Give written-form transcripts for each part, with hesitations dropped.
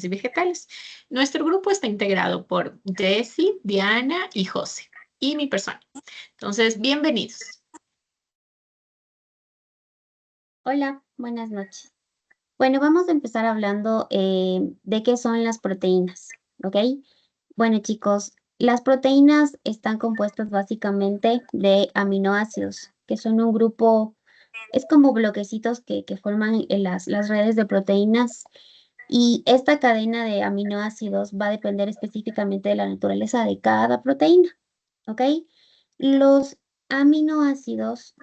y vegetales. Nuestro grupo está integrado por Jessie, Diana y José, y mi persona. Entonces, bienvenidos. Hola, buenas noches. Bueno, vamos a empezar hablando de qué son las proteínas, ¿ok? Bueno, chicos, las proteínas están compuestas básicamente de aminoácidos, que son un grupo, es como bloquecitos que forman las redes de proteínas. Y esta cadena de aminoácidos va a depender específicamente de la naturaleza de cada proteína, ¿ok? Los aminoácidos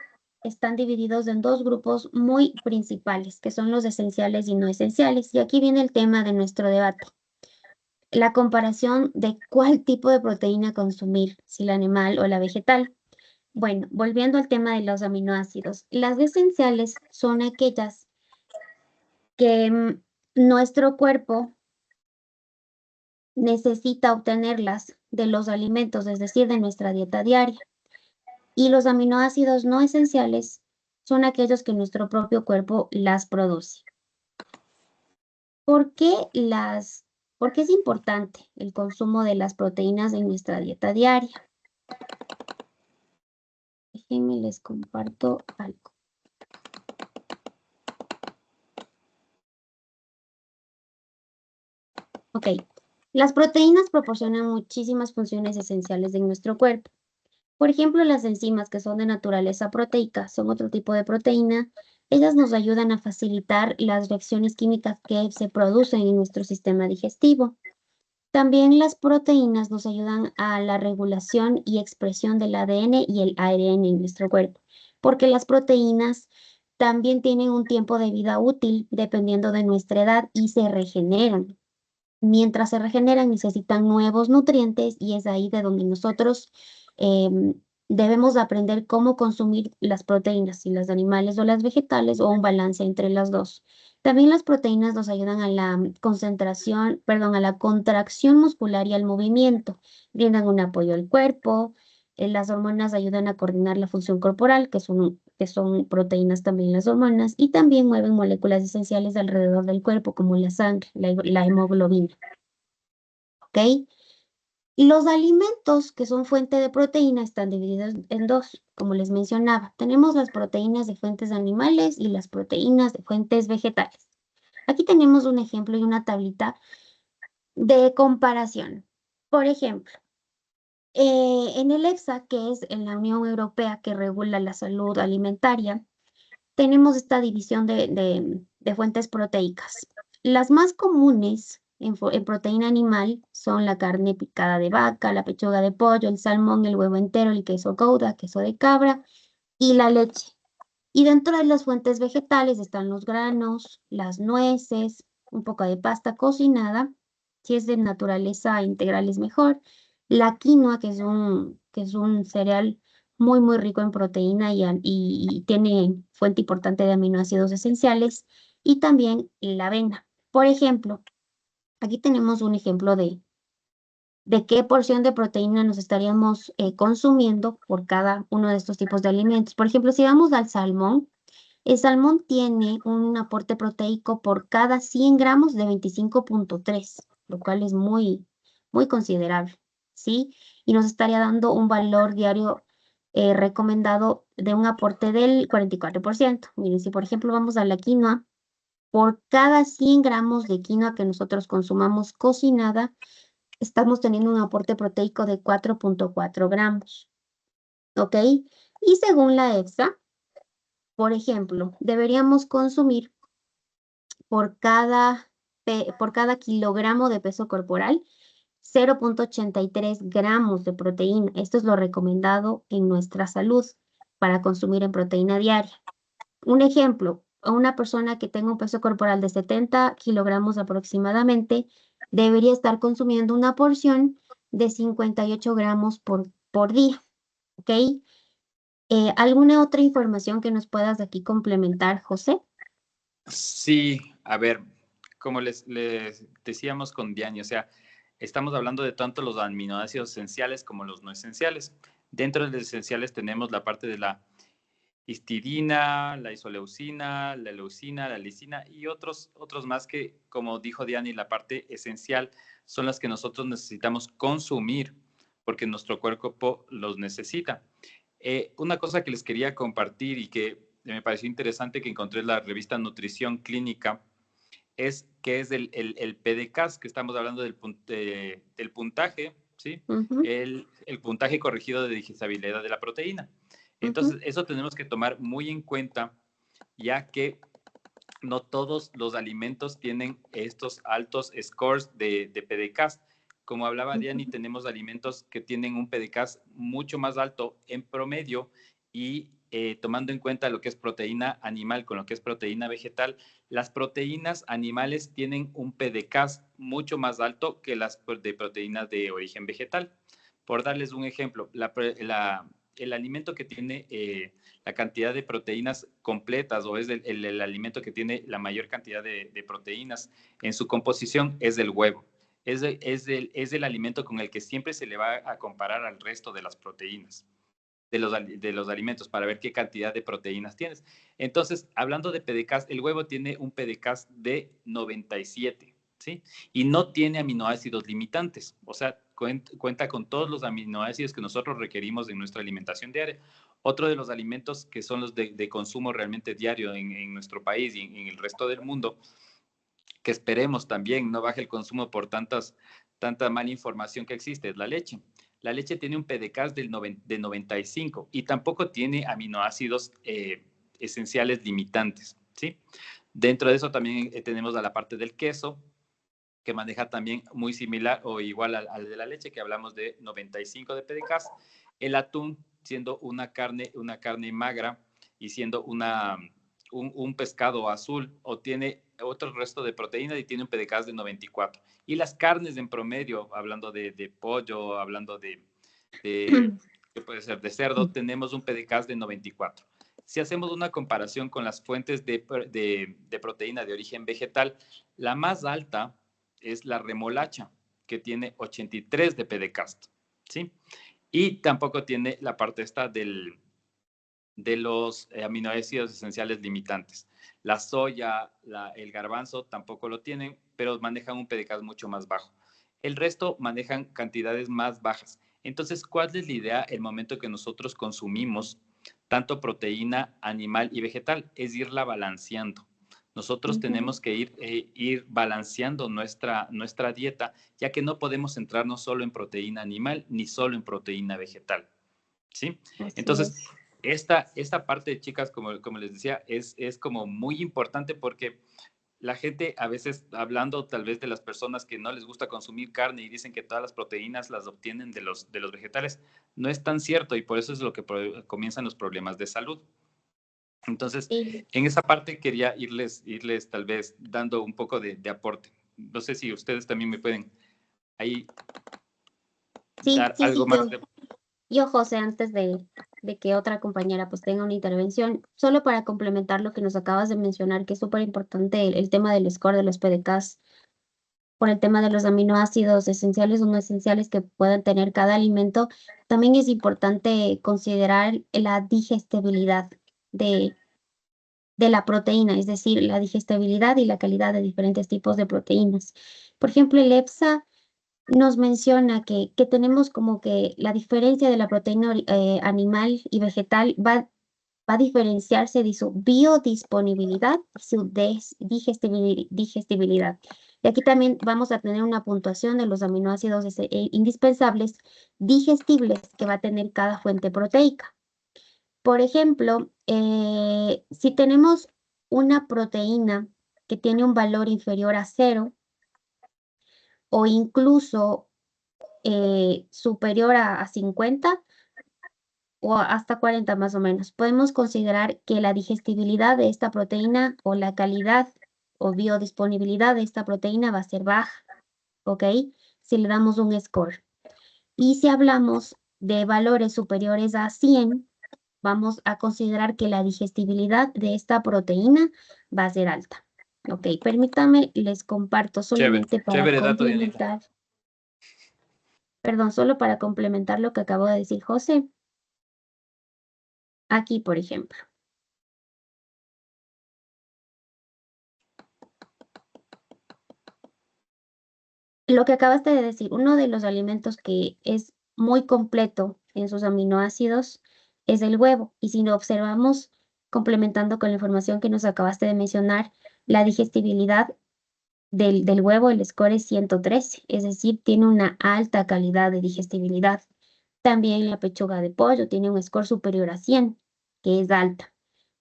están divididos en dos grupos muy principales, que son los esenciales y no esenciales. Y aquí viene el tema de nuestro debate. La comparación de cuál tipo de proteína consumir, si la animal o la vegetal. Bueno, volviendo al tema de los aminoácidos, las esenciales son aquellas que nuestro cuerpo necesita obtenerlas de los alimentos, es decir, de nuestra dieta diaria. Y los aminoácidos no esenciales son aquellos que nuestro propio cuerpo las produce. ¿Por qué por qué es importante el consumo de las proteínas en nuestra dieta diaria? Déjenme les comparto algo. Ok, las proteínas proporcionan muchísimas funciones esenciales en nuestro cuerpo. Por ejemplo, las enzimas que son de naturaleza proteica, son otro tipo de proteína. Ellas nos ayudan a facilitar las reacciones químicas que se producen en nuestro sistema digestivo. También las proteínas nos ayudan a la regulación y expresión del ADN y el ARN en nuestro cuerpo, porque las proteínas también tienen un tiempo de vida útil dependiendo de nuestra edad y se regeneran. Mientras se regeneran, necesitan nuevos nutrientes y es ahí de donde nosotros debemos aprender cómo consumir las proteínas, si las animales o las vegetales, o un balance entre las dos. También las proteínas nos ayudan a la concentración, perdón, a la contracción muscular y al movimiento. Brindan un apoyo al cuerpo. Las hormonas ayudan a coordinar la función corporal, que son proteínas también las hormonas, y también mueven moléculas esenciales alrededor del cuerpo, como la sangre, la hemoglobina. ¿Ok? Los alimentos que son fuente de proteína están divididos en dos, como les mencionaba. Tenemos las proteínas de fuentes animales y las proteínas de fuentes vegetales. Aquí tenemos un ejemplo y una tablita de comparación. Por ejemplo, en el EFSA, que es en la Unión Europea que regula la salud alimentaria, tenemos esta división de fuentes proteicas. Las más comunes en proteína animal son la carne picada de vaca, la pechuga de pollo, el salmón, el huevo entero, el queso Gouda, queso de cabra y la leche. Y dentro de las fuentes vegetales están los granos, las nueces, un poco de pasta cocinada, si es de naturaleza integral es mejor, la quinoa, que es un cereal muy, muy rico en proteína y tiene fuente importante de aminoácidos esenciales, y también la avena. Por ejemplo, aquí tenemos un ejemplo de qué porción de proteína nos estaríamos consumiendo por cada uno de estos tipos de alimentos. Por ejemplo, si vamos al salmón, el salmón tiene un aporte proteico por cada 100 gramos de 25,3, lo cual es muy, muy considerable, ¿sí? Y nos estaría dando un valor diario recomendado de un aporte del 44%. Miren, si por ejemplo vamos a la quinoa, por cada 100 gramos de quinoa que nosotros consumamos cocinada, estamos teniendo un aporte proteico de 4,4 gramos, ¿ok? Y según la EFSA, por ejemplo, deberíamos consumir por por cada kilogramo de peso corporal 0,83 gramos de proteína. Esto es lo recomendado en nuestra salud para consumir en proteína diaria. Un ejemplo, a una persona que tenga un peso corporal de 70 kilogramos aproximadamente, debería estar consumiendo una porción de 58 gramos por día, ¿ok? ¿Alguna otra información que nos puedas aquí complementar, José? Sí, a ver, como les decíamos con Diani, o sea, estamos hablando de tanto los aminoácidos esenciales como los no esenciales. Dentro de los esenciales tenemos la parte de la histidina, la isoleucina, la leucina, la lisina y otros más que, como dijo Diana, la parte esencial son las que nosotros necesitamos consumir porque nuestro cuerpo los necesita. Una cosa que les quería compartir y que me pareció interesante que encontré en la revista Nutrición Clínica es que es el PDCAS, que estamos hablando del puntaje, ¿sí? El puntaje corregido de digestibilidad de la proteína. Entonces, eso tenemos que tomar muy en cuenta, ya que no todos los alimentos tienen estos altos scores de PDCAS. Como hablaba Diani, tenemos alimentos que tienen un PDCAS mucho más alto en promedio y tomando en cuenta lo que es proteína animal con lo que es proteína vegetal, las proteínas animales tienen un PDCAS mucho más alto que las de proteínas de origen vegetal. Por darles un ejemplo, el alimento que tiene la cantidad de proteínas completas o es el alimento que tiene la mayor cantidad de proteínas en su composición es el huevo. Es el alimento con el que siempre se le va a comparar al resto de las proteínas de los alimentos para ver qué cantidad de proteínas tienes. Entonces, hablando de PDCAS, el huevo tiene un PDCAS de 97, ¿sí? Y no tiene aminoácidos limitantes, o sea, cuenta con todos los aminoácidos que nosotros requerimos en nuestra alimentación diaria. Otro de los alimentos que son los de consumo realmente diario en nuestro país y en el resto del mundo, que esperemos también no baje el consumo por tanta mala información que existe, es la leche. La leche tiene un PDCAS de 95 y tampoco tiene aminoácidos esenciales limitantes, ¿sí? Dentro de eso también tenemos a la parte del queso, que maneja también muy similar o igual al de la leche, que hablamos de 95 de PDCAS. El atún, siendo una carne magra y siendo un pescado azul, o tiene otro resto de proteína y tiene un PDCAS de 94. Y las carnes en promedio, hablando de pollo, hablando de ¿qué puede ser? De cerdo, tenemos un PDCAS de 94. Si hacemos una comparación con las fuentes de proteína de origen vegetal, la más alta es la remolacha, que tiene 83 de PDCAS, ¿sí? Y tampoco tiene la parte esta de los aminoácidos esenciales limitantes. La soya, el garbanzo tampoco lo tienen, pero manejan un PDCAS mucho más bajo. El resto manejan cantidades más bajas. Entonces, ¿cuál es la idea el momento que nosotros consumimos tanto proteína animal y vegetal? Es irla balanceando. Nosotros tenemos que ir balanceando nuestra dieta, ya que no podemos centrarnos solo en proteína animal ni solo en proteína vegetal, ¿sí? Entonces, esta parte, chicas, como les decía, es como muy importante porque la gente a veces, hablando tal vez de las personas que no les gusta consumir carne y dicen que todas las proteínas las obtienen de los vegetales, no es tan cierto y por eso es lo que comienzan los problemas de salud. Entonces, en esa parte quería irles tal vez dando un poco de aporte. No sé si ustedes también me pueden ahí dar algo más. Yo, José, antes de que otra compañera pues tenga una intervención, solo para complementar lo que nos acabas de mencionar, que es súper importante el tema del score de los PDCAS, por el tema de los aminoácidos esenciales o no esenciales que puedan tener cada alimento, también es importante considerar la digestibilidad de la proteína, es decir, la digestibilidad y la calidad de diferentes tipos de proteínas. Por ejemplo, el EFSA nos menciona que tenemos como que la diferencia de la proteína animal y vegetal va a diferenciarse de su biodisponibilidad y su digestibilidad. Y aquí también vamos a tener una puntuación de los aminoácidos indispensables digestibles que va a tener cada fuente proteica. Por ejemplo, si tenemos una proteína que tiene un valor inferior a 0 o incluso superior a 50 o hasta 40 más o menos, podemos considerar que la digestibilidad de esta proteína o la calidad o biodisponibilidad de esta proteína va a ser baja, ¿ok? Si le damos un score. Y si hablamos de valores superiores a 100, vamos a considerar que la digestibilidad de esta proteína va a ser alta. Ok, permítame, les comparto solamente para complementar. Perdón, solo para complementar lo que acabo de decir José. Aquí, por ejemplo, Lo que acabaste de decir, uno de los alimentos que es muy completo en sus aminoácidos es el huevo. Y si lo observamos, complementando con la información que nos acabaste de mencionar, la digestibilidad del huevo, el score es 113, es decir, tiene una alta calidad de digestibilidad. También la pechuga de pollo tiene un score superior a 100, que es alta.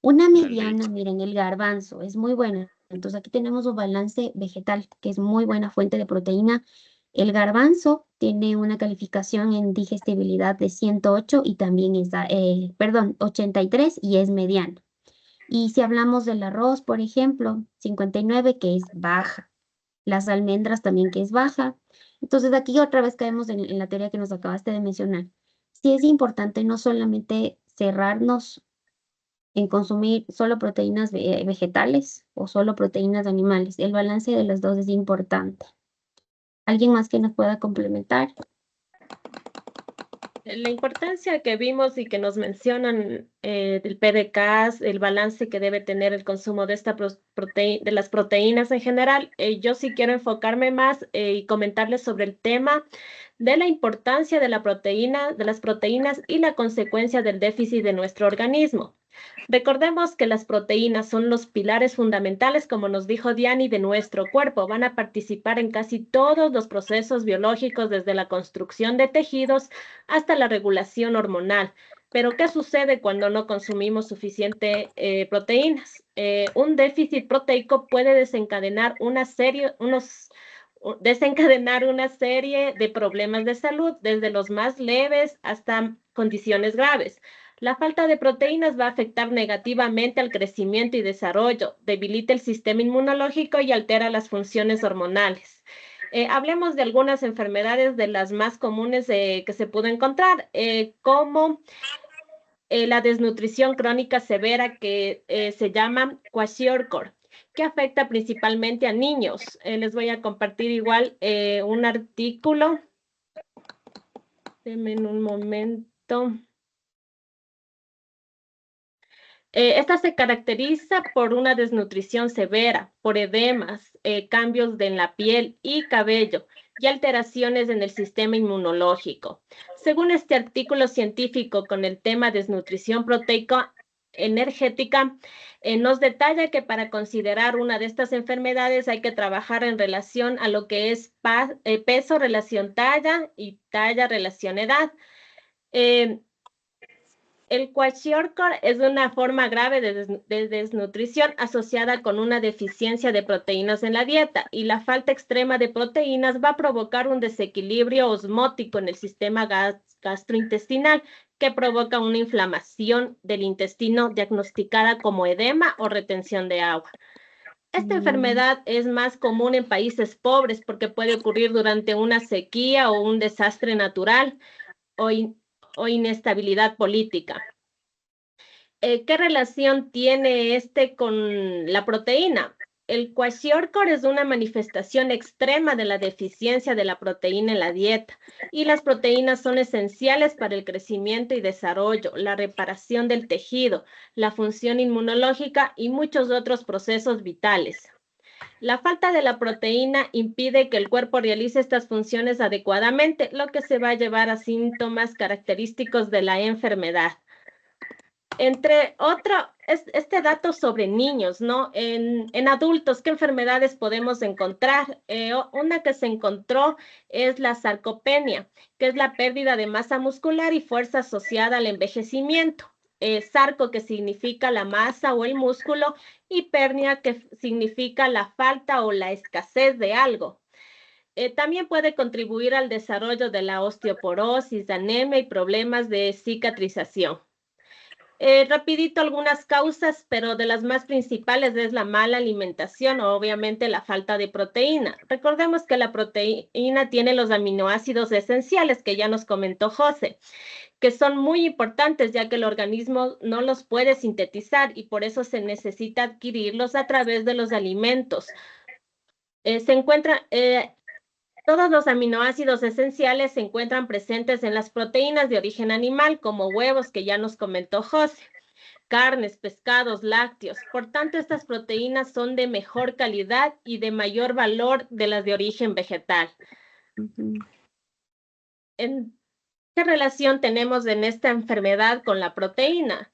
Una mediana, miren, el garbanzo es muy buena. Entonces aquí tenemos un balance vegetal, que es muy buena fuente de proteína. El garbanzo tiene una calificación en digestibilidad de 108 y también es, 83 y es mediano. Y si hablamos del arroz, por ejemplo, 59, que es baja. Las almendras también, que es baja. Entonces aquí otra vez caemos en la teoría que nos acabaste de mencionar. Sí es importante no solamente cerrarnos en consumir solo proteínas vegetales o solo proteínas animales. El balance de las dos es importante. ¿Alguien más que nos pueda complementar? La importancia que vimos y que nos mencionan del PDCAS, el balance que debe tener el consumo de, de las proteínas en general, yo sí quiero enfocarme más y comentarles sobre el tema de la importancia de la proteína, de las proteínas y la consecuencia del déficit de nuestro organismo. Recordemos que las proteínas son los pilares fundamentales, como nos dijo Diani, de nuestro cuerpo. Van a participar en casi todos los procesos biológicos, desde la construcción de tejidos hasta la regulación hormonal. Pero, ¿qué sucede cuando no consumimos suficiente proteínas? Un déficit proteico puede desencadenar una serie de problemas de salud, desde los más leves hasta condiciones graves. La falta de proteínas va a afectar negativamente al crecimiento y desarrollo, debilita el sistema inmunológico y altera las funciones hormonales. Hablemos de algunas enfermedades de las más comunes que se pudo encontrar, como la desnutrición crónica severa, que se llama kwashiorkor, que afecta principalmente a niños. Les voy a compartir igual un artículo. Denme un momento. Esta se caracteriza por una desnutrición severa, por edemas, cambios en la piel y cabello y alteraciones en el sistema inmunológico. Según este artículo científico con el tema desnutrición proteica energética, nos detalla que para considerar una de estas enfermedades hay que trabajar en relación a lo que es peso relación talla y talla relación edad. El kwashiorkor es una forma grave de desnutrición asociada con una deficiencia de proteínas en la dieta, y la falta extrema de proteínas va a provocar un desequilibrio osmótico en el sistema gastrointestinal, que provoca una inflamación del intestino diagnosticada como edema o retención de agua. Esta enfermedad es más común en países pobres porque puede ocurrir durante una sequía o un desastre natural o inestabilidad política. ¿Qué relación tiene este con la proteína? El kwashiorkor es una manifestación extrema de la deficiencia de la proteína en la dieta, y las proteínas son esenciales para el crecimiento y desarrollo, la reparación del tejido, la función inmunológica y muchos otros procesos vitales. La falta de la proteína impide que el cuerpo realice estas funciones adecuadamente, lo que se va a llevar a síntomas característicos de la enfermedad. Entre otros, este dato sobre niños, ¿no? En adultos, ¿qué enfermedades podemos encontrar? Una que se encontró es la sarcopenia, que es la pérdida de masa muscular y fuerza asociada al envejecimiento. Sarco, que significa la masa o el músculo, y pernia, que significa la falta o la escasez de algo. También puede contribuir al desarrollo de la osteoporosis, anemia y problemas de cicatrización. Rapidito algunas causas, pero de las más principales es la mala alimentación o obviamente la falta de proteína. Recordemos que la proteína tiene los aminoácidos esenciales que ya nos comentó José, que son muy importantes ya que el organismo no los puede sintetizar y por eso se necesita adquirirlos a través de los alimentos. Todos los aminoácidos esenciales se encuentran presentes en las proteínas de origen animal, como huevos, que ya nos comentó José. carnes, pescados, lácteos. Por tanto, estas proteínas son de mejor calidad y de mayor valor de las de origen vegetal. ¿Qué relación tenemos en esta enfermedad con la proteína?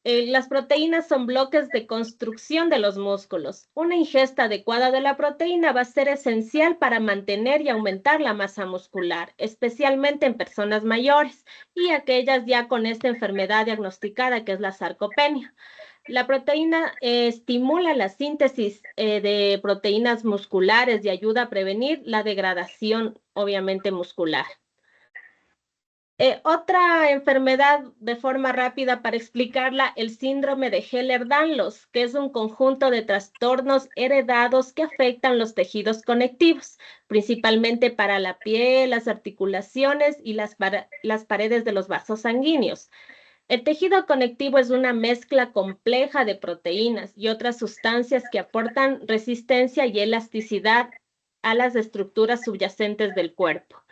Las proteínas son bloques de construcción de los músculos. Una ingesta adecuada de la proteína va a ser esencial para mantener y aumentar la masa muscular, especialmente en personas mayores y aquellas ya con esta enfermedad diagnosticada, que es la sarcopenia. La proteína estimula la síntesis de proteínas musculares y ayuda a prevenir la degradación, obviamente, muscular. Otra enfermedad, de forma rápida para explicarla, el síndrome de Ehlers-Danlos, que es un conjunto de trastornos heredados que afectan los tejidos conectivos, principalmente para la piel, las articulaciones y las paredes de los vasos sanguíneos. El tejido conectivo es una mezcla compleja de proteínas y otras sustancias que aportan resistencia y elasticidad a las estructuras subyacentes del cuerpo.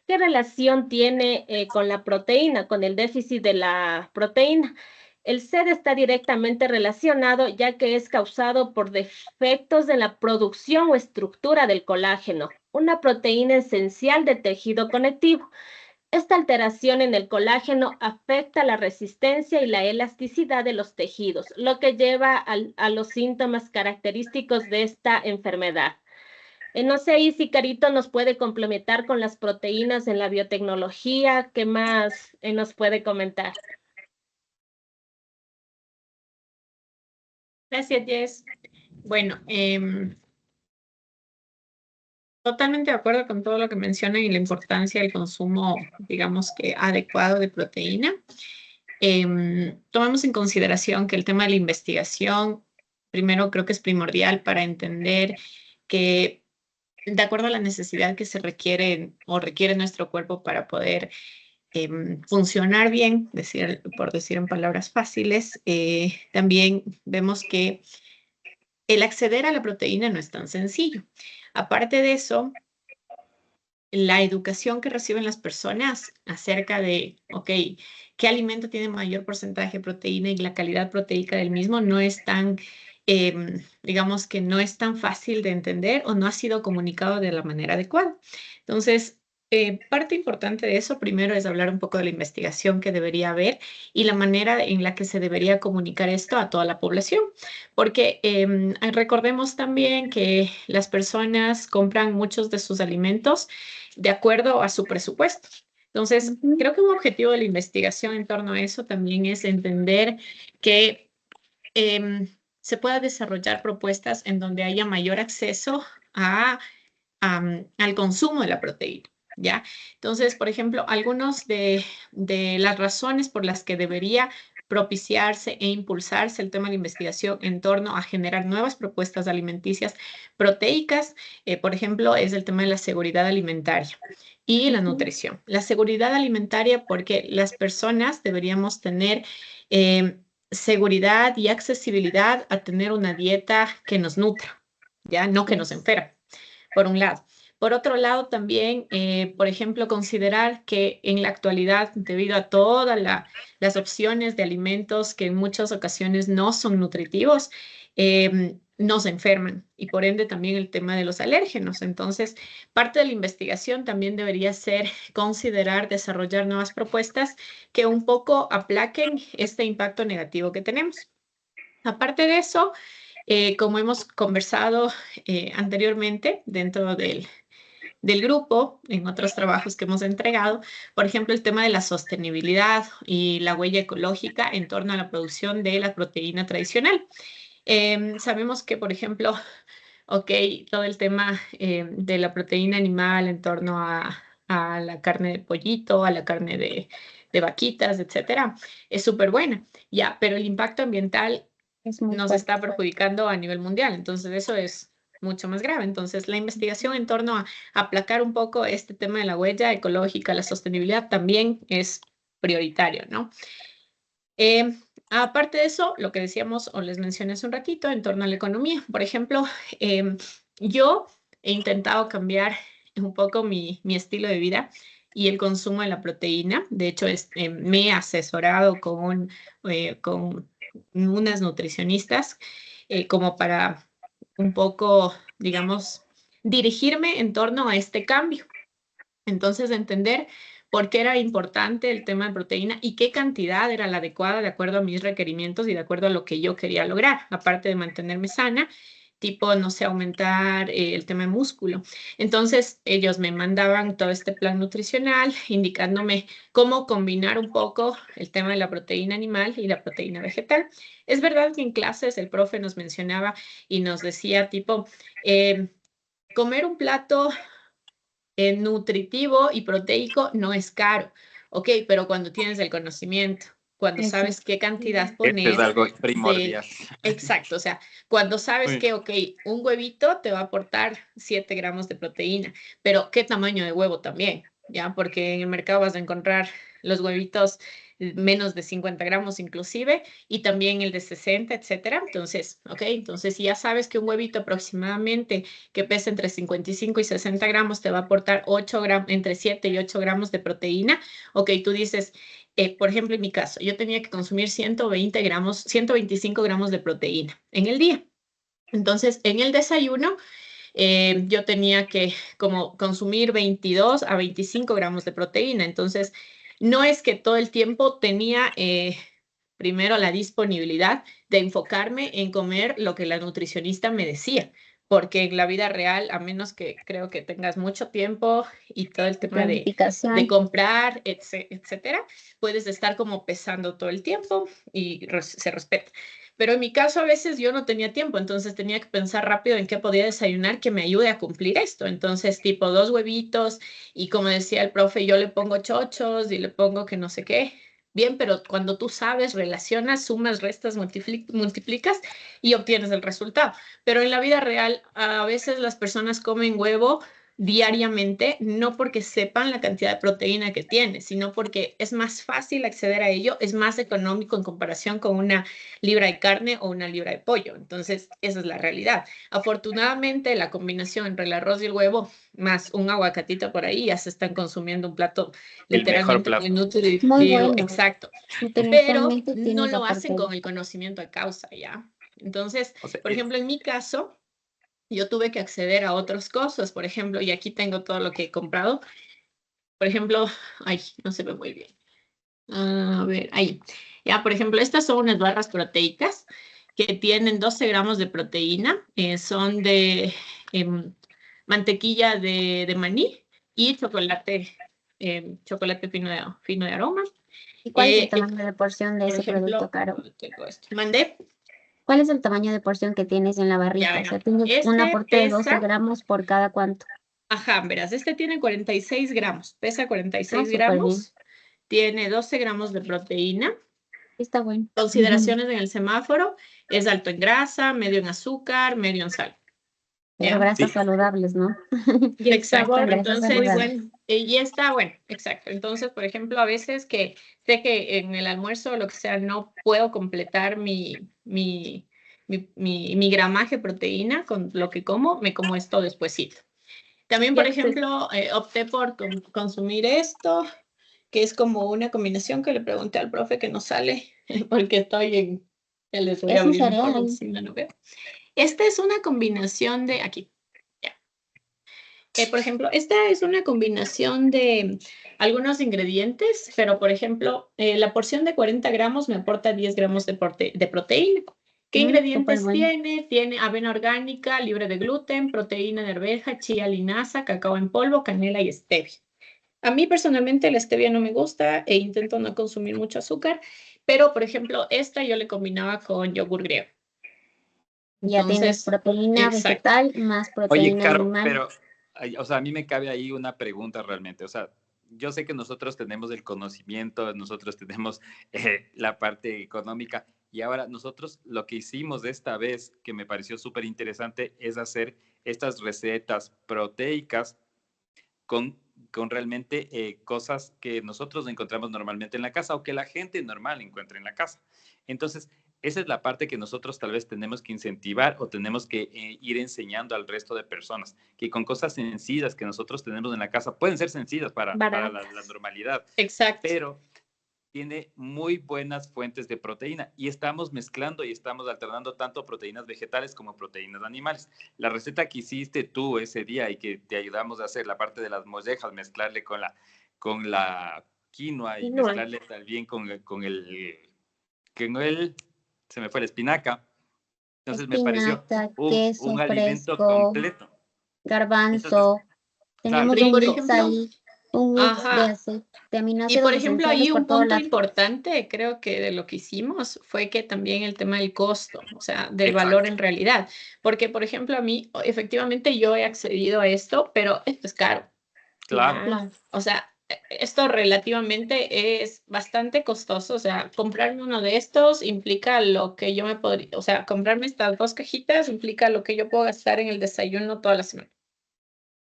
¿Qué relación tiene con la proteína, con el déficit de la proteína? El SED está directamente relacionado ya que es causado por defectos en la producción o estructura del colágeno, una proteína esencial del tejido conectivo. Esta alteración en el colágeno afecta la resistencia y la elasticidad de los tejidos, lo que lleva a los síntomas característicos de esta enfermedad. No sé ahí si Carito nos puede complementar con las proteínas en la biotecnología. ¿Qué más nos puede comentar? Gracias, Jess. Bueno, totalmente de acuerdo con todo lo que mencionan y la importancia del consumo, digamos que adecuado de proteína. Tomemos en consideración que el tema de la investigación, primero creo que es primordial para entender que de acuerdo a la necesidad que se requiere o requiere nuestro cuerpo para poder funcionar bien, por decir en palabras fáciles, también vemos que el acceder a la proteína no es tan sencillo. Aparte de eso, la educación que reciben las personas acerca de, ok, qué alimento tiene mayor porcentaje de proteína y la calidad proteica del mismo no es tan, digamos que no es tan fácil de entender o no ha sido comunicado de la manera adecuada. Entonces, parte importante de eso primero es hablar un poco de la investigación que debería haber y la manera en la que se debería comunicar esto a toda la población. Porque recordemos también que las personas compran muchos de sus alimentos de acuerdo a su presupuesto. Entonces, creo que un objetivo de la investigación en torno a eso también es entender que se pueda desarrollar propuestas en donde haya mayor acceso al consumo de la proteína. ¿Ya? Entonces, por ejemplo, algunas de las razones por las que debería propiciarse e impulsarse el tema de la investigación en torno a generar nuevas propuestas alimenticias proteicas, por ejemplo, es el tema de la seguridad alimentaria y la nutrición. La seguridad alimentaria porque las personas deberíamos tener seguridad y accesibilidad a tener una dieta que nos nutra, ¿ya? No que nos enferme, por un lado. Por otro lado, también, por ejemplo, considerar que en la actualidad, debido a todas las opciones de alimentos que en muchas ocasiones no son nutritivos, nos enferman y por ende también el tema de los alérgenos. Entonces, parte de la investigación también debería ser considerar desarrollar nuevas propuestas que un poco aplaquen este impacto negativo que tenemos. Aparte de eso, como hemos conversado anteriormente dentro del grupo, en otros trabajos que hemos entregado, por ejemplo, el tema de la sostenibilidad y la huella ecológica en torno a la producción de la proteína tradicional. Sabemos que, por ejemplo, ok, todo el tema de la proteína animal en torno a la carne de pollito, a la carne de vaquitas, etcétera, es súper buena, ya, pero el impacto ambiental nos está perjudicando a nivel mundial, entonces eso es mucho más grave. Entonces, la investigación en torno a aplacar un poco este tema de la huella ecológica, la sostenibilidad, también es prioritario, ¿no? Aparte de eso, lo que decíamos o les mencioné hace un ratito en torno a la economía. Por ejemplo, yo he intentado cambiar un poco mi estilo de vida y el consumo de la proteína. De hecho, me he asesorado con unas nutricionistas como para un poco, digamos, dirigirme en torno a este cambio. Entonces, entender por qué era importante el tema de proteína y qué cantidad era la adecuada de acuerdo a mis requerimientos y de acuerdo a lo que yo quería lograr, aparte de mantenerme sana, tipo, no sé, aumentar el tema de músculo. Entonces, ellos me mandaban todo este plan nutricional, indicándome cómo combinar un poco el tema de la proteína animal y la proteína vegetal. Es verdad que en clases el profe nos mencionaba y nos decía, tipo, comer un plato nutritivo y proteico no es caro, ¿ok? Pero cuando tienes el conocimiento, cuando sabes qué cantidad Este es poner algo de... primordial. Exacto, o sea, cuando sabes Sí. que, ok, un huevito te va a aportar 7 gramos de proteína, pero ¿qué tamaño de huevo también? ¿Ya? Porque en el mercado vas a encontrar los huevitos menos de 50 gramos inclusive, y también el de 60, etcétera. Entonces, ok, entonces si ya sabes que un huevito aproximadamente que pesa entre 55 y 60 gramos te va a aportar 8 gramos, entre 7 y 8 gramos de proteína, ok, tú dices, por ejemplo, en mi caso, yo tenía que consumir 120 gramos, 125 gramos de proteína en el día. Entonces, en el desayuno, yo tenía que como consumir 22 a 25 gramos de proteína. Entonces, no es que todo el tiempo tenía primero la disponibilidad de enfocarme en comer lo que la nutricionista me decía, porque en la vida real, a menos que creo que tengas mucho tiempo y todo el tema de Planificación. comprar, etcétera, puedes estar como pesando todo el tiempo y se respeta. Pero en mi caso a veces yo no tenía tiempo, entonces tenía que pensar rápido en qué podía desayunar que me ayude a cumplir esto. Entonces, tipo 2 huevitos y como decía el profe, yo le pongo chochos y le pongo que no sé qué. Bien, pero cuando tú sabes, relacionas, sumas, restas, multiplicas y obtienes el resultado. Pero en la vida real, a veces las personas comen huevo diariamente, no porque sepan la cantidad de proteína que tiene, sino porque es más fácil acceder a ello, es más económico en comparación con una libra de carne o una libra de pollo. Entonces, esa es la realidad. Afortunadamente, la combinación entre el arroz y el huevo, más un aguacatito por ahí, ya se están consumiendo un plato El mejor literalmente muy plato. Muy nutritivo, bueno. exacto, pero Nutricionalmente no tienes lo hacen aparte. con el conocimiento de causa, ¿ya? Entonces, O sea, por ejemplo, en mi caso, yo tuve que acceder a otras cosas, por ejemplo, y aquí tengo todo lo que he comprado. Por ejemplo, ay, no se ve muy bien. A ver, ahí. Ya, por ejemplo, estas son unas barras proteicas que tienen 12 gramos de proteína, son de mantequilla de maní y chocolate, chocolate fino de aroma. ¿Y cuál es el tamaño de porción de Por ese producto ejemplo, caro? tengo esto. Mandé, ¿Cuál es el tamaño de porción que tienes en la ya barrita? O sea, verán. tienes un Este aporte de 12 pesa, gramos por cada cuánto. ajá, verás, este tiene 46 gramos, pesa Ah, 46 súper bien. gramos, tiene 12 gramos de proteína. Está bueno. Consideraciones en el semáforo, es alto en grasa, medio en azúcar, medio en sal. Pero ¿Ya? grasas sí, saludables, ¿no? Y el Exacto. Son sabor, grasas Entonces, saludables. y está bueno, exacto. Entonces, por ejemplo, a veces que sé que en el almuerzo o lo que sea no puedo completar mi gramaje de proteína con lo que como, me como esto despuesito. También, y por acces- ejemplo, opté por consumir esto, que es como una combinación que le pregunté al profe que no sale, porque estoy en, ya les voy a Es un abrir mejor porque cereal. si no, no veo. Esta es una combinación de, aquí, ya. Por ejemplo, esta es una combinación de algunos ingredientes, pero por ejemplo, la porción de 40 gramos me aporta 10 gramos de proteína. ¿Qué Súper ingredientes bueno. tiene? Tiene avena orgánica, libre de gluten, proteína de arveja, chía, linaza, cacao en polvo, canela y stevia. A mí personalmente la stevia no me gusta e intento no consumir mucho azúcar, pero por ejemplo, esta yo le combinaba con yogur griego. Ya tienes Entonces, proteína exacto. vegetal más oye, proteína Caro, animal. pero, o sea, a mí me cabe ahí una pregunta realmente. O sea, yo sé que nosotros tenemos el conocimiento, nosotros tenemos la parte económica, y ahora nosotros lo que hicimos esta vez, que me pareció súper interesante, es hacer estas recetas proteicas con realmente cosas que nosotros encontramos normalmente en la casa o que la gente normal encuentra en la casa. Entonces, esa es la parte que nosotros tal vez tenemos que incentivar o tenemos que ir enseñando al resto de personas, que con cosas sencillas que nosotros tenemos en la casa, pueden ser sencillas para la baratas. normalidad, Exacto. pero tiene muy buenas fuentes de proteína y estamos mezclando y estamos alternando tanto proteínas vegetales como proteínas animales. La receta que hiciste tú ese día y que te ayudamos a hacer, la parte de las mollejas, mezclarle con la quinoa y mezclarle también con el, se me fue la espinaca. Entonces me pareció queso un alimento fresco, completo. garbanzo. Claro. Tenemos Y un por mix ejemplo, ahí, un mix de, ajá. de Y aminoácidos por ejemplo, ahí esenciales por un todo punto lado. importante, creo que de lo que hicimos fue que también el tema del costo, o sea, del Exacto. valor en realidad. Porque, por ejemplo, a mí, efectivamente, yo he accedido a esto, pero esto es caro. Claro. O sea, esto relativamente es bastante costoso. O sea, comprarme uno de estos implica lo que yo me podría, o sea, comprarme estas 2 cajitas implica lo que yo puedo gastar en el desayuno toda la semana.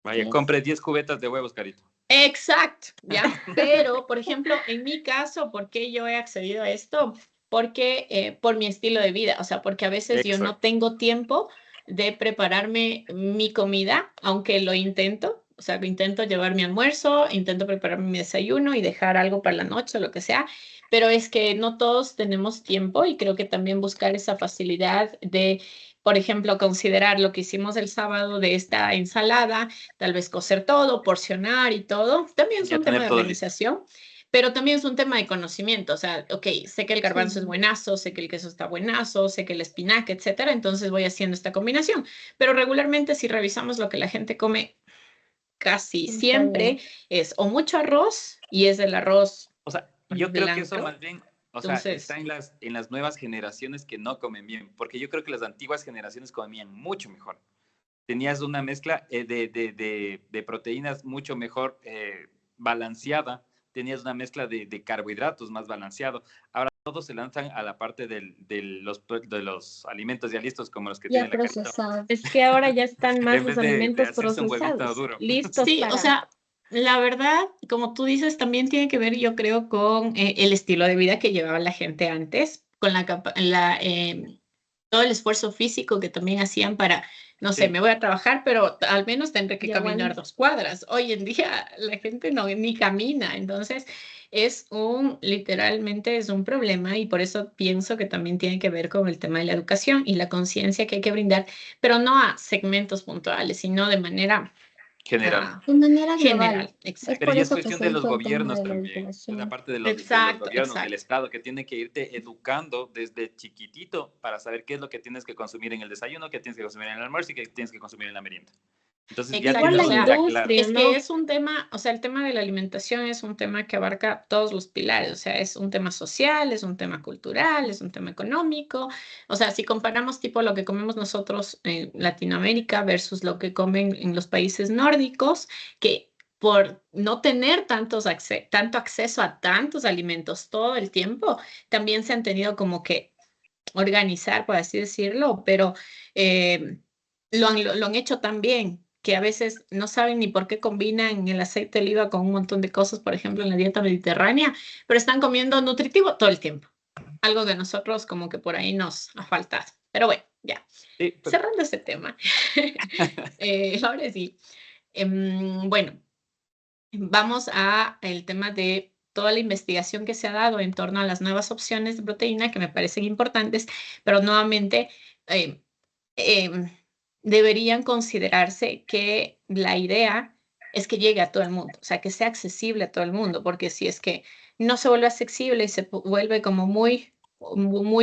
Vaya, compre 10 cubetas de huevos, Carito. Exacto, ¿ya? Pero, por ejemplo, en mi caso, ¿por qué yo he accedido a esto? Porque por mi estilo de vida, o sea, porque a veces yo no tengo tiempo de prepararme mi comida, aunque lo intento, o sea, intento llevar mi almuerzo, intento prepararme mi desayuno y dejar algo para la noche o lo que sea, pero es que no todos tenemos tiempo y creo que también buscar esa facilidad de, por ejemplo, considerar lo que hicimos el sábado de esta ensalada, tal vez cocer todo, porcionar y todo. También es Ya un tema tener de todo listo. organización, pero también es un tema de conocimiento. O sea, ok, sé que el garbanzo es buenazo, sé que el queso está buenazo, sé que el espinaca, etcétera, entonces voy haciendo esta combinación. Pero regularmente, si revisamos lo que la gente come, casi siempre es o mucho arroz y es el arroz O sea, yo creo que eso blanco. más bien, o sea, Entonces, está en las nuevas generaciones que no comen bien, porque yo creo que las antiguas generaciones comían mucho mejor. Tenías una mezcla de proteínas mucho mejor balanceada, tenías una mezcla de carbohidratos más balanceado. Ahora todos se lanzan a la parte de los alimentos ya listos, como los que Ya tiene la Carito, procesados. Es que ahora ya están más en los vez de alimentos hacerse un huevito procesados, duro. listos sí, o para... sea, la verdad, como tú dices, también tiene que ver, yo creo, con el estilo de vida que llevaba la gente antes, con todo el esfuerzo físico que también hacían para, no sé, Sí, me voy a trabajar, pero al menos tendré que Y caminar aguanta. 2 cuadras. Hoy en día la gente no ni camina, entonces literalmente es un problema y por eso pienso que también tiene que ver con el tema de la educación y la conciencia que hay que brindar, pero no a segmentos puntuales, sino de manera general. De manera global. general. Es Pero Exacto. por ya es eso que cuestión se de los hizo el tema gobiernos de la también. Es la divulgación. parte de los Exacto, gobiernos, del exacto. Estado, que tiene que irte educando desde chiquitito para saber qué es lo que tienes que consumir en el desayuno, qué tienes que consumir en el almuerzo y qué tienes que consumir en la merienda. Entonces ya Igual Exacto, la o tienes una sea, idea clara. industria, es que ¿no? es un tema, o sea, el tema de la alimentación es un tema que abarca todos los pilares, o sea, es un tema social, es un tema cultural, es un tema económico, o sea, si comparamos tipo lo que comemos nosotros en Latinoamérica versus lo que comen en los países nórdicos, que por no tener tanto acceso a tantos alimentos todo el tiempo, también se han tenido como que organizar, por así decirlo, pero lo han hecho tan bien que a veces no saben ni por qué combinan el aceite de oliva con un montón de cosas, por ejemplo, en la dieta mediterránea, pero están comiendo nutritivo todo el tiempo. Algo que a nosotros como que por ahí nos ha faltado. Pero bueno, ya. Sí, Cerrando este tema. Ahora sí. Bueno, vamos a el tema de toda la investigación que se ha dado en torno a las nuevas opciones de proteína que me parecen importantes, pero nuevamente eh, eh, deberían considerarse que la idea es que llegue a todo el mundo, o sea, que sea accesible a todo el mundo, porque si es que no se vuelve accesible y se vuelve como muy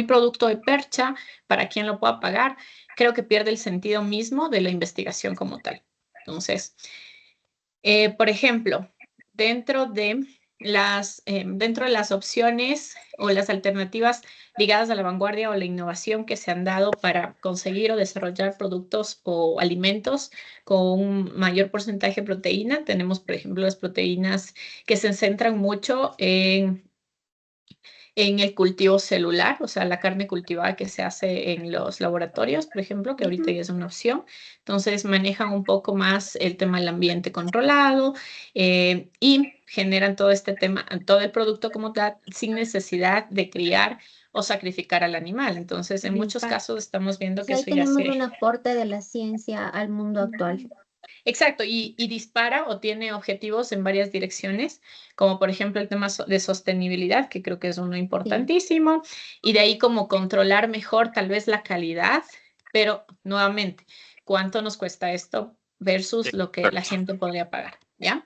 producto de percha para quien lo pueda pagar, creo que pierde el sentido mismo de la investigación como tal. Entonces, por ejemplo, dentro de las opciones o las alternativas ligadas a la vanguardia o la innovación que se han dado para conseguir o desarrollar productos o alimentos con un mayor porcentaje de proteína, tenemos, por ejemplo, las proteínas que se centran mucho en el cultivo celular, o sea, la carne cultivada que se hace en los laboratorios, por ejemplo, que ahorita ya es una opción. Entonces, manejan un poco más el tema del ambiente controlado y generan todo este tema, todo el producto como tal, sin necesidad de criar o sacrificar al animal. Entonces, en muchos casos estamos viendo que Ahí eso ya tenemos se... un aporte de la ciencia al mundo actual. Exacto, y dispara o tiene objetivos en varias direcciones, como por ejemplo el tema de sostenibilidad, que creo que es uno Sí, importantísimo, y de ahí como controlar mejor tal vez la calidad, pero nuevamente, ¿cuánto nos cuesta esto versus lo que la Exacto. gente podría pagar? ¿Ya?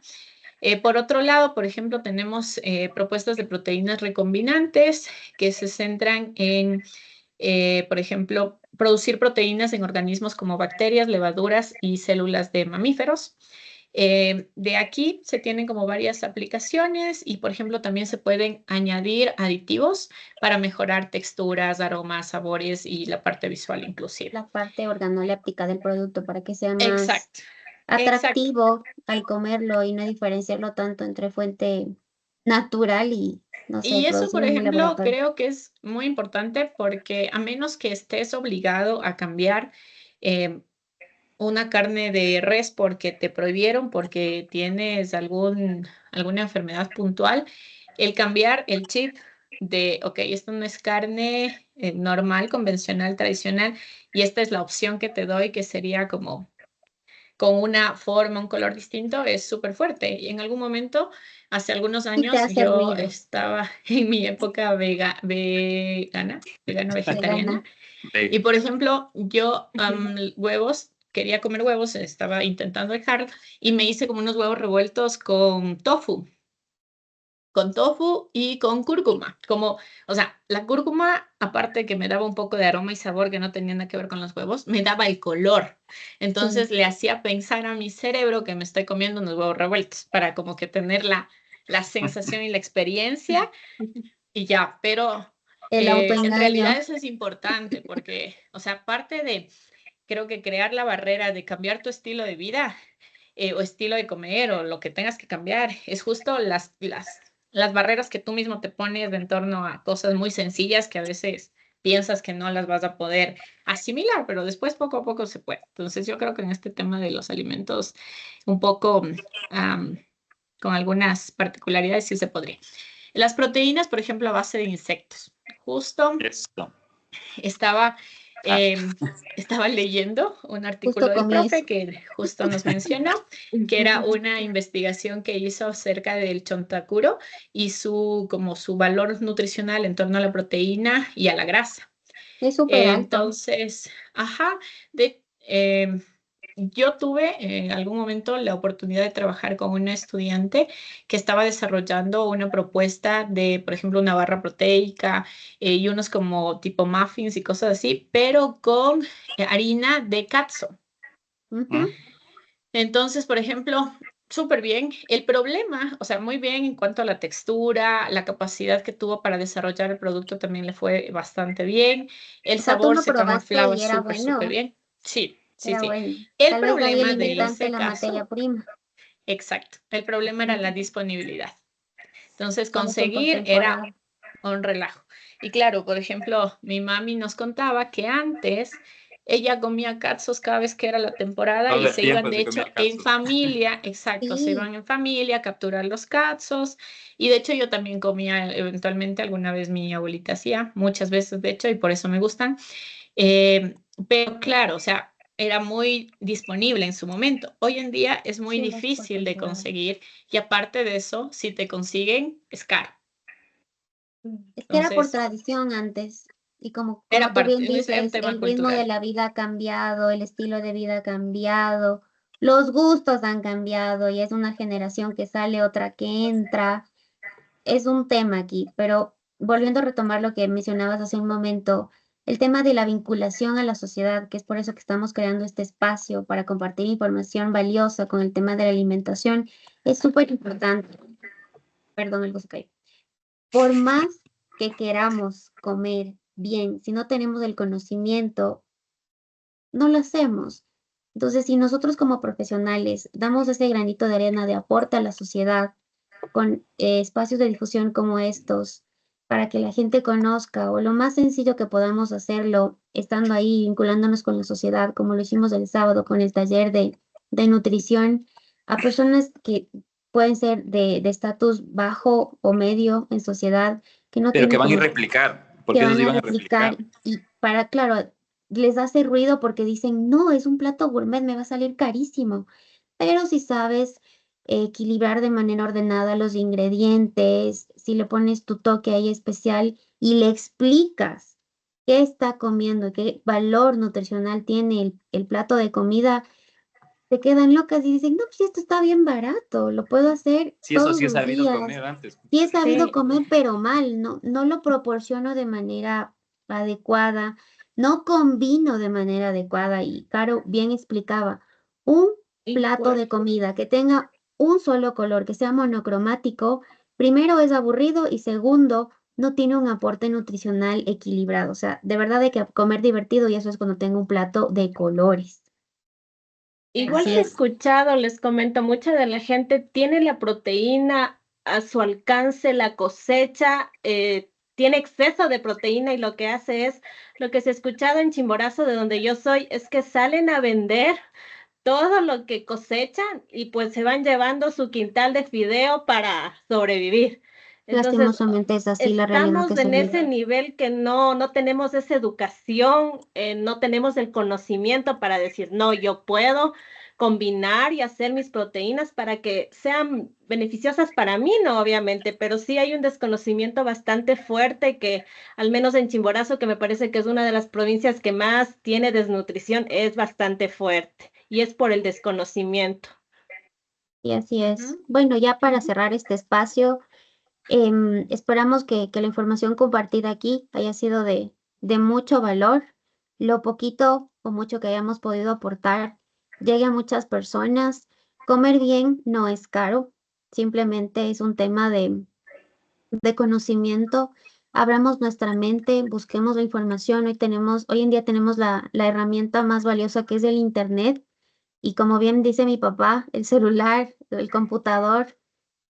Por otro lado, por ejemplo, tenemos propuestas de proteínas recombinantes que se centran en, por ejemplo, producir proteínas en organismos como bacterias, levaduras y células de mamíferos. De aquí se tienen como varias aplicaciones y, por ejemplo, también se pueden añadir aditivos para mejorar texturas, aromas, sabores y la parte visual inclusive. la parte organoléptica del producto para que sea más Exacto, exacto. atractivo al comerlo y no diferenciarlo tanto entre fuente natural y, no sé, Y eso, por producido en un ejemplo, laboratorio. creo que es muy importante porque a menos que estés obligado a cambiar eh, una carne de res porque te prohibieron, porque tienes alguna enfermedad puntual, el cambiar el chip de, ok, esto no es carne normal, convencional, tradicional, y esta es la opción que te doy, que sería como con una forma, un color distinto, es súper fuerte. Y en algún momento, hace algunos Y te años, hace yo ruido, estaba en mi época vegana-vegetariana. vegana. Y De- por ejemplo, yo huevos, quería comer huevos, estaba intentando dejar y me hice como unos huevos revueltos con tofu y con cúrcuma. Como, o sea, la cúrcuma, aparte que me daba un poco de aroma y sabor que no tenía nada que ver con los huevos, me daba el color. Sí, Entonces le hacía pensar a mi cerebro que me estoy comiendo unos huevos revueltos para como que tener la sensación y la experiencia y ya, pero el en autoengaño. realidad eso es importante porque, o sea, aparte de, creo que crear la barrera de cambiar tu estilo de vida o estilo de comer o lo que tengas que cambiar, es justo las barreras que tú mismo te pones en torno a cosas muy sencillas que a veces piensas que no las vas a poder asimilar, pero después poco a poco se puede. Entonces yo creo que en este tema de los alimentos un poco con algunas particularidades sí se podría. Las proteínas, por ejemplo, a base de insectos. Justo Esto. estaba, Ah, eh, estaba leyendo un Justo artículo del comí profe eso. que justo nos menciona que era una investigación que hizo acerca del chontacuro y como su valor nutricional en torno a la proteína y a la grasa. Es súper alto. Entonces, ajá, yo tuve en algún momento la oportunidad de trabajar con una estudiante que estaba desarrollando una propuesta de, por ejemplo, una barra proteica y unos como tipo muffins y cosas así, pero con harina de katsu. Ujú. mm, Entonces, por ejemplo, súper bien. El problema, o sea, muy bien en cuanto a la textura, la capacidad que tuvo para desarrollar el producto también le fue bastante bien. El O sea, tú sabor lo se probaste camuflaba y era súper, súper bueno, bien. Sí, sí, era sí. bueno. El Tal vez de ahí el problema de limitante, ese la materia caso, prima. exacto, el problema era la Ujú. disponibilidad. Entonces, Solo son por conseguir era temporada. un relajo. Y claro, por ejemplo, mi mami nos contaba que antes ella comía katsus cada vez que era la temporada todo y el se tiempo iban, de se comía hecho, en katsu. familia, exacto, se Sí, iban en familia a capturar los katsus. Y de hecho, yo también comía eventualmente, alguna vez mi abuelita hacía, muchas veces, de hecho, y por eso me gustan. Eh, pero claro, o sea, era muy disponible en su momento. Hoy en día es muy sí, es por difícil de temporada. conseguir y aparte de eso, si te consiguen, es caro. Es que era por Entonces, tradición antes. Y como era tú bien parte, es un dices, tema el ritmo de cultural. la vida ha cambiado, el estilo de vida ha cambiado, los gustos han cambiado y es una generación que sale, otra que entra. Es un tema aquí, pero volviendo a retomar lo que mencionabas hace un momento, el tema de la vinculación a la sociedad, que es por eso que estamos creando este espacio para compartir información valiosa con el tema de la alimentación, es súper importante. Perdón, el cayó. Por más que queramos comer bien, si no tenemos el conocimiento, no lo hacemos. Entonces, si nosotros como profesionales damos ese granito de arena de aporte a la sociedad, con espacios de difusión como estos, para que la gente conozca, o lo más sencillo que podamos hacerlo, estando ahí, vinculándonos con la sociedad, como lo hicimos el sábado con el taller de nutrición, a personas que pueden ser de estatus bajo o medio en sociedad, que no Pero que tienen van a ir como replicar, que porque van nos a iban a replicar replicar. y para, claro, les hace ruido porque dicen, no, es un plato gourmet, me va a salir carísimo. pero si sabes equilibrar de manera ordenada los ingredientes, si le pones tu toque ahí especial y le explicas qué está comiendo, qué valor nutricional tiene el plato de comida, se quedan locas y dicen, no, pues esto está bien barato, lo puedo hacer Sí, eso todos sí he los sabido días. comer antes. Sí he sabido Sí. comer, pero mal, no lo proporciono de manera adecuada, no combino de manera adecuada. Y Caro bien explicaba, un plato de comida que tenga un solo color, que sea monocromático, primero es aburrido y segundo, no tiene un aporte nutricional equilibrado. O sea, de verdad hay que comer divertido y eso es cuando tengo un plato de colores. Igual Así que he es. escuchado, les comento, mucha de la gente tiene la proteína a su alcance, la cosecha, tiene exceso de proteína y lo que hace es, lo que se ha escuchado en Chimborazo, de donde yo soy, es que salen a vender todo lo que cosechan y pues se van llevando su quintal de fideo para sobrevivir. Entonces, Lastimosamente es así la realidad que estamos se en vive. ese nivel que no tenemos esa educación, no tenemos el conocimiento para decir, no, yo puedo combinar y hacer mis proteínas para que sean beneficiosas para mí, no, obviamente, pero sí hay un desconocimiento bastante fuerte que, al menos en Chimborazo, que me parece que es una de las provincias que más tiene desnutrición, es bastante fuerte y es por el desconocimiento. Y así es. Ujú. Bueno, ya para cerrar este espacio, esperamos que la información compartida aquí haya sido de mucho valor. Lo poquito o mucho que hayamos podido aportar llegue a muchas personas. Comer bien no es caro, simplemente es un tema de conocimiento. Abramos nuestra mente, busquemos la información. Hoy en día tenemos la herramienta más valiosa que es el Internet. Y como bien dice mi papá, el celular, el computador,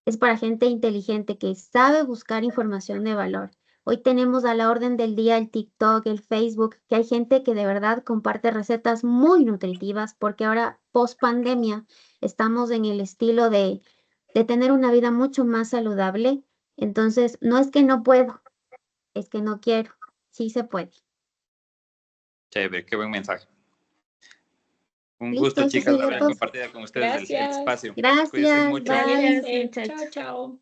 es para gente inteligente que sabe buscar información de valor. Hoy tenemos a la orden del día el TikTok, el Facebook, que hay gente que de verdad comparte recetas muy nutritivas, porque ahora, post pandemia, estamos en el estilo de tener una vida mucho más saludable. Entonces, no es que no puedo, es que no quiero. Sí se puede. Chévere, qué buen mensaje. Un Listo, gusto, eso chicas, sería haber todo. compartido con ustedes el Gracias. espacio. Cuídense Gracias, mucho. bye. Gracias, Cuídense. Chao, muchachos. chao.